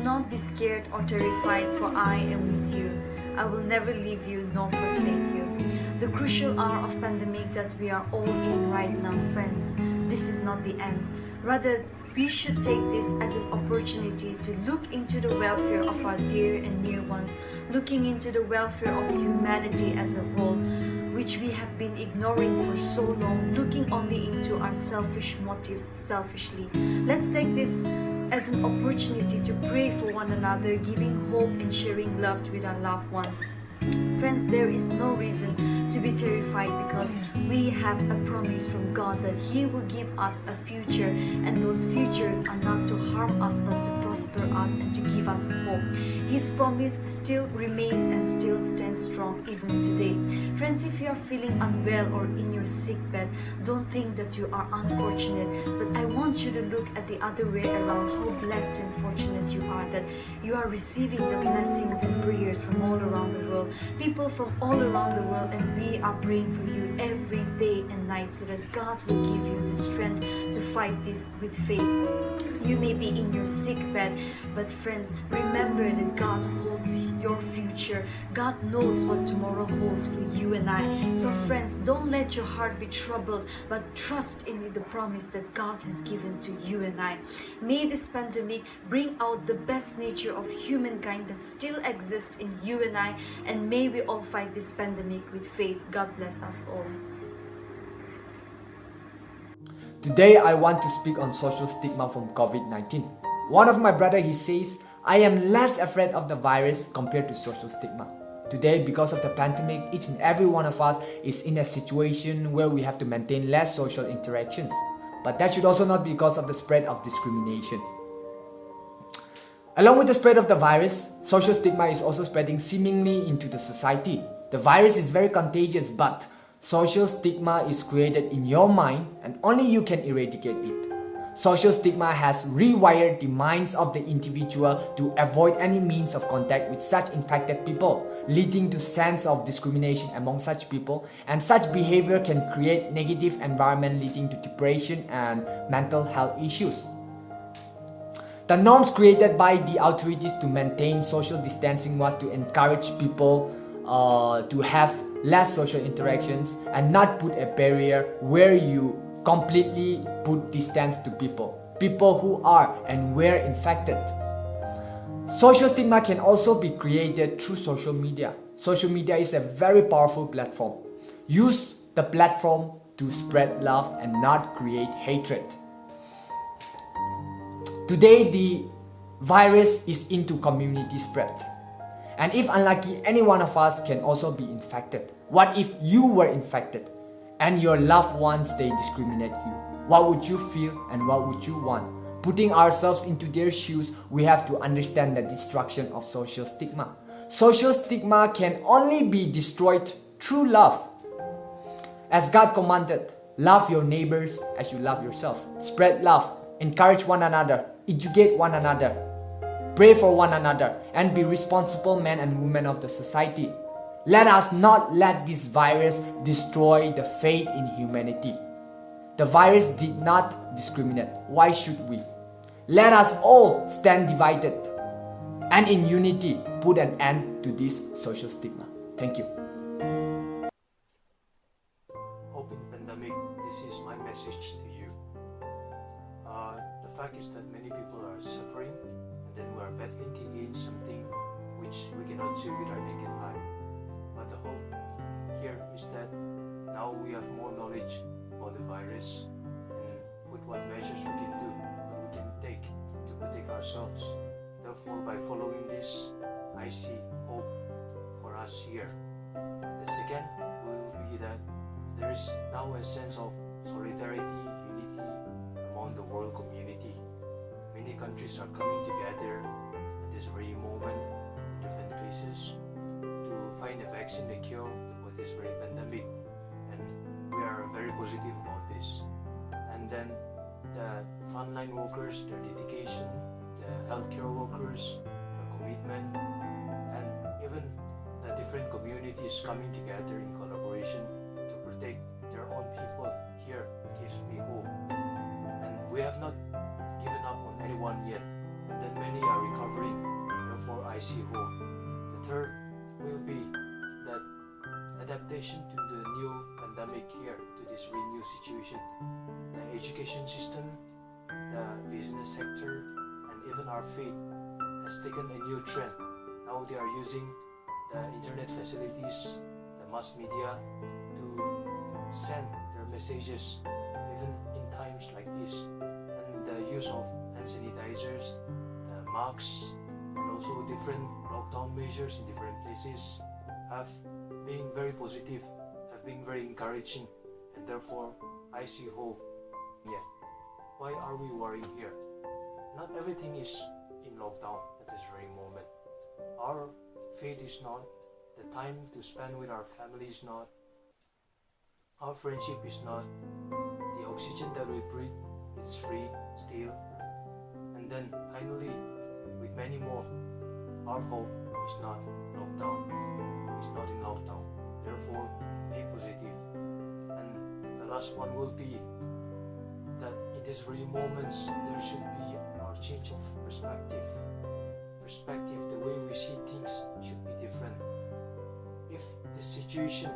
not be scared or terrified, for I am with you. I will never leave you nor forsake you. The crucial hour of pandemic that we are all in right now, friends, this is not the end. Rather, we should take this as an opportunity to look into the welfare of our dear and near ones, looking into the welfare of humanity as a whole, which we have been ignoring for so long, looking only into our selfish motives selfishly. Let's take this as an opportunity to pray for one another, giving hope and sharing love with our loved ones. Friends, there is no reason to be terrified because we have a promise from God that He will give us a future, and those futures are not to harm us but to prosper us and to give us hope. His promise still remains and still stands strong even today. Friends, if you are feeling unwell or in your sick bed, don't think that you are unfortunate, but I want you to look at the other way around, how blessed and fortunate you are that you are receiving the blessings and prayers from all around the world, people from all around the world, and we are praying for you every day and night so that God will give you the strength to fight this with faith. You may be in your sick bed, but friends, remember that God holds your future. God knows what tomorrow holds for you and I. So friends, don't let your heart be troubled, but trust in the promise that God has given to you and I. May this pandemic bring out the best nature of humankind that still exists in you and I, and may we all fight this pandemic with faith. God bless us all. Today I want to speak on social stigma from COVID-19. One of my brother, he says, I am less afraid of the virus compared to social stigma. Today, because of the pandemic, each and every one of us is in a situation where we have to maintain less social interactions. But that should also not be because of the spread of discrimination. Along with the spread of the virus, social stigma is also spreading seemingly into the society. The virus is very contagious, but social stigma is created in your mind and only you can eradicate it. Social stigma has rewired the minds of the individual to avoid any means of contact with such infected people, leading to sense of discrimination among such people, and such behavior can create negative environment leading to depression and mental health issues. The norms created by the authorities to maintain social distancing was to encourage people to have less social interactions and not put a barrier where you completely put distance to people who are and were infected. Social stigma can also be created through social media. Social media is a very powerful platform. Use the platform to spread love and not create hatred. Today, the virus is into community spread. And if unlucky, any one of us can also be infected. What if you were infected and your loved ones, they discriminate you? What would you feel and what would you want? Putting ourselves into their shoes, we have to understand the destruction of social stigma. Social stigma can only be destroyed through love. As God commanded, love your neighbors as you love yourself. Spread love, encourage one another, educate one another, pray for one another, and be responsible men and women of the society. Let us not let this virus destroy the faith in humanity. The virus did not discriminate. Why should we? Let us all stand divided and in unity put an end to this social stigma. Thank you. Open pandemic, this is my message to you. The fact is that many people are suffering, and then we are battling against something which we cannot see with our naked eye. But the hope here is that now we have more knowledge about the virus and with what measures we can do, what we can take to protect ourselves. Therefore, by following this, I see hope for us here. The second will be that there is now a sense of solidarity, unity among the world community. Many countries are coming together at this very moment in different places to find a vaccine, a cure for this very pandemic, and we are very positive about this. And then the frontline workers, their dedication, the healthcare workers, their commitment, and even the different communities coming together in collaboration to protect their own people here gives me hope. And we have not given up on anyone yet. And then many are recovering. Therefore, I see hope. The third will be that adaptation to the new pandemic here, to this renewed situation. The education system, the business sector, and even our faith has taken a new trend. Now they are using the internet facilities, the mass media to send their messages even in times like this. And the use of hand sanitizers, the masks, and also different lockdown measures in different places have been very positive, have been very encouraging, and therefore I see hope. Yet, why are we worrying here? Not everything is in lockdown at this very moment. Our faith is not, the time to spend with our family is not, our friendship is not, the oxygen that we breathe is free still. And then finally, with many more, our hope is not lockdown, is not in lockdown. Therefore, be positive. And the last one will be that in these very moments there should be our change of perspective. Perspective, the way we see things should be different. If this situation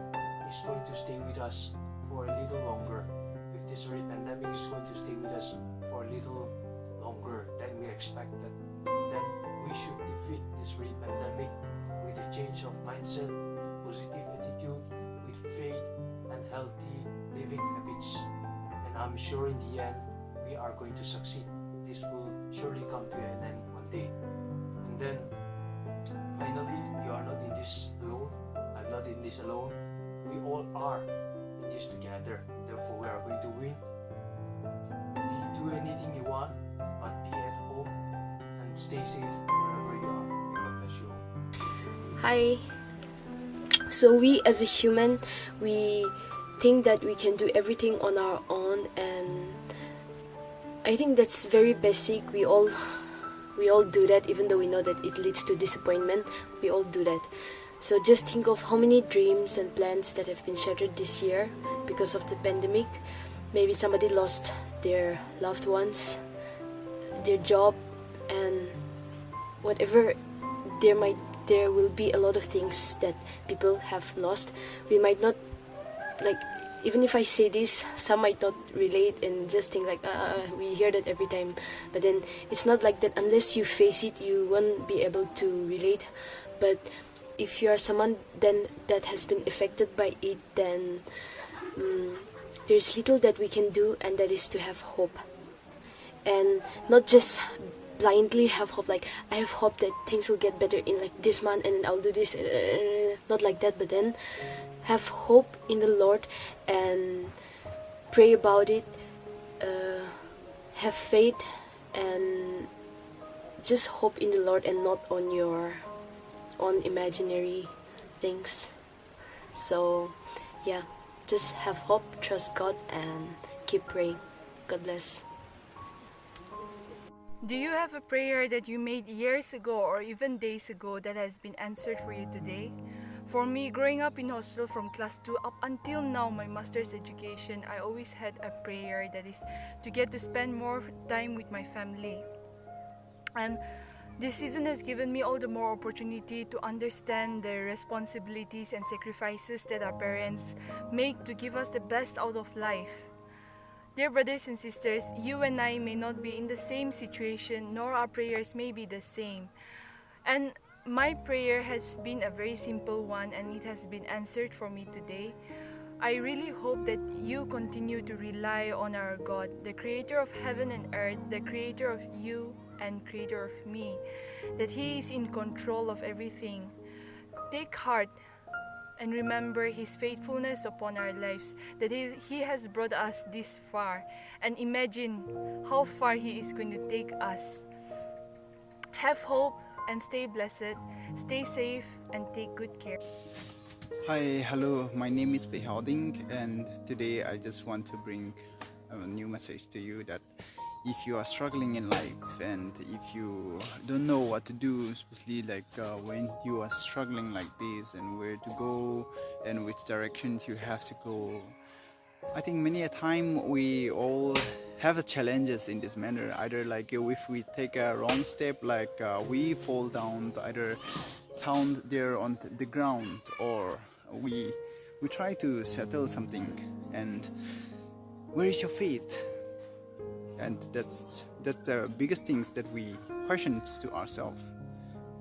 is going to stay with us for a little longer, if this very pandemic is going to stay with us for a little longer than we expected, then we should defeat this very pandemic with a change of mindset, positive attitude, with faith and healthy living habits. And I'm sure in the end we are going to succeed. This will surely come to an end one day. And then finally, you are not in this alone. I'm not in this alone. We all are in this together. Therefore, we are going to win. Do anything you want, but be at home and stay safe wherever you are. God bless you all. Hi. So we as a human, we think that we can do everything on our own, and I think that's very basic. We all do that, even though we know that it leads to disappointment. We all do that. So just think of how many dreams and plans that have been shattered this year because of the pandemic. Maybe somebody lost their loved ones, their job, and whatever. There will be a lot of things that people have lost. We might not, like, even if I say this, some might not relate and just think like, we hear that every time. But then it's not like that. Unless you face it, you won't be able to relate. But if you are someone then that has been affected by it, then there's little that we can do, and that is to have hope. And not just blindly have hope, like I have hope that things will get better in like this month and then I'll do this, not like that, but then have hope in the Lord and pray about it, have faith and just hope in the Lord and not on your own imaginary things. So yeah, just have hope, trust God, and keep praying. God bless. Do you have a prayer that you made years ago or even days ago that has been answered for you today? For me, growing up in hostel from class 2 up until now, my master's education, I always had a prayer that is to get to spend more time with my family. And this season has given me all the more opportunity to understand the responsibilities and sacrifices that our parents make to give us the best out of life. Dear brothers and sisters, you and I may not be in the same situation, nor our prayers may be the same. And my prayer has been a very simple one, and it has been answered for me today. I really hope that you continue to rely on our God, the creator of heaven and earth, the creator of you and creator of me, that He is in control of everything. Take heart and remember His faithfulness upon our lives, that He has brought us this far, and imagine how far He is going to take us. Have hope and stay blessed, stay safe and take good care. Hi, hello, my name is Behalding, and today I just want to bring a new message to you that if you are struggling in life and if you don't know what to do, especially like when you are struggling like this and where to go and which directions you have to go, I think many a time we all have challenges in this manner. Either like if we take a wrong step, like we fall down, either down there on the ground, or we try to settle something, and where is your faith? And that's the biggest things that we question to ourselves.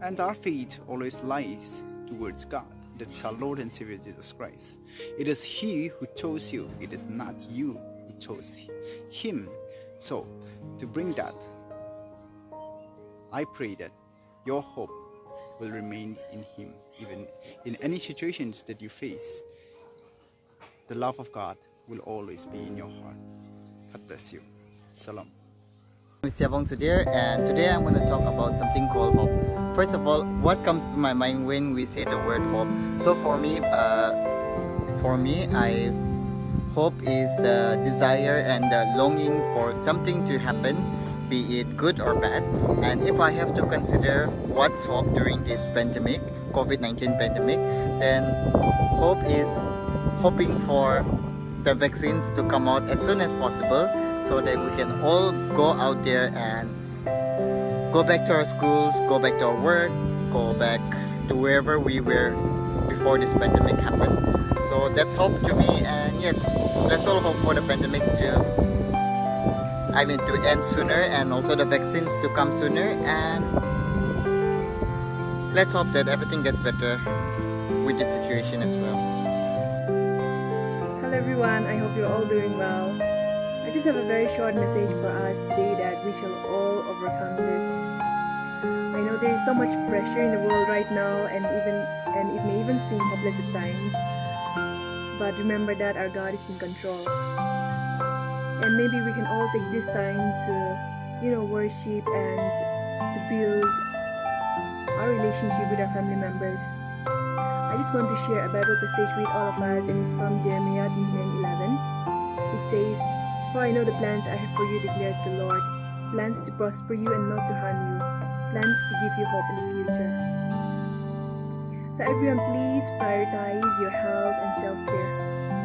And our faith always lies towards God. That is our Lord and Savior Jesus Christ. It is He who chose you. It is not you who chose Him. So, to bring that, I pray that your hope will remain in Him. Even in any situations that you face, the love of God will always be in your heart. God bless you. Salam. I'm There, and today I'm going to talk about something called hope. First of all, what comes to my mind when we say the word hope? So for me, hope is the desire and the longing for something to happen, be it good or bad. And if I have to consider what's hope during this pandemic, COVID-19 pandemic, then hope is hoping for the vaccines to come out as soon as possible, so that we can all go out there and go back to our schools, go back to our work, go back to wherever we were before this pandemic happened. So that's hope to me, and yes, let's all hope for the pandemic to end sooner, and also the vaccines to come sooner, and let's hope that everything gets better with this situation as well. Hello everyone, I hope you're all doing well. I just have a very short message for us today, that we shall all overcome this. I know there is so much pressure in the world right now, and it may even seem hopeless at times. But remember that our God is in control. And maybe we can all take this time to, worship and to build our relationship with our family members. I just want to share a Bible passage with all of us, and it's from Jeremiah 29:11. It says, "For I know the plans I have for you, declares the Lord, plans to prosper you and not to harm you, plans to give you hope in the future." So everyone, please prioritize your health and self-care.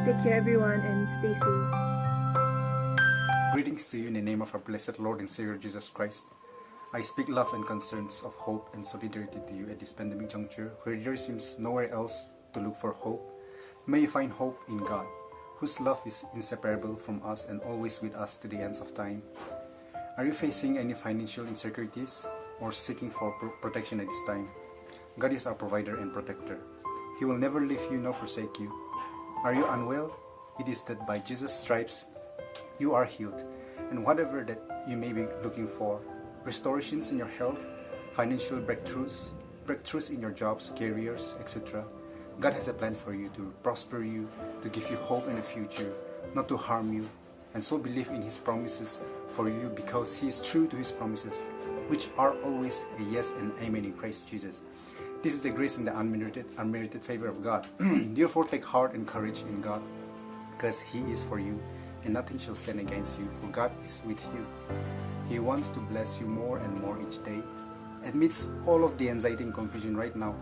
Take care everyone, and stay safe. Greetings to you in the name of our blessed Lord and Savior Jesus Christ. I speak love and concerns of hope and solidarity to you at this pandemic juncture, where there seems nowhere else to look for hope. May you find hope in God, whose love is inseparable from us and always with us to the ends of time. Are you facing any financial insecurities or seeking for protection at this time? God is our provider and protector. He will never leave you nor forsake you. Are you unwell? It is that by Jesus' stripes you are healed. And whatever that you may be looking for, restorations in your health, financial breakthroughs in your jobs, careers, etc., God has a plan for you, to prosper you, to give you hope in the future, not to harm you. And so believe in His promises for you, because He is true to His promises, which are always a yes and amen in Christ Jesus. This is the grace and the unmerited favor of God. Therefore take heart and courage in God, because He is for you, and nothing shall stand against you, for God is with you. He wants to bless you more and more each day. Amidst all of the anxiety and confusion right now,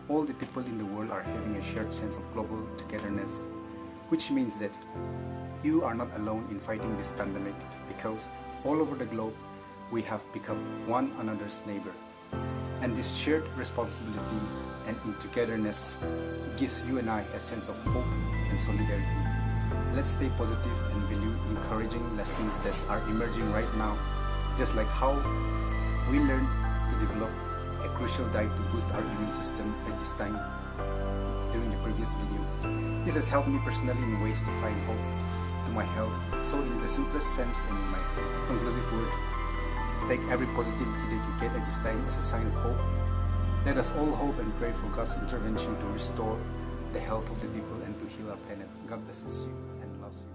all the people in the world are having a shared sense of global togetherness, which means that you are not alone in fighting this pandemic, because all over the globe we have become one another's neighbor. And this shared responsibility and in togetherness gives you and I a sense of hope and solidarity. Let's stay positive and value encouraging lessons that are emerging right now, just like how we learned to develop a crucial diet to boost our immune system at this time during the previous video. This has helped me personally in ways to find hope to my health. So in the simplest sense and in my conclusive word, take every positivity that you get at this time as a sign of hope. Let us all hope and pray for God's intervention to restore the health of the people and to heal our planet. God blesses you and loves you.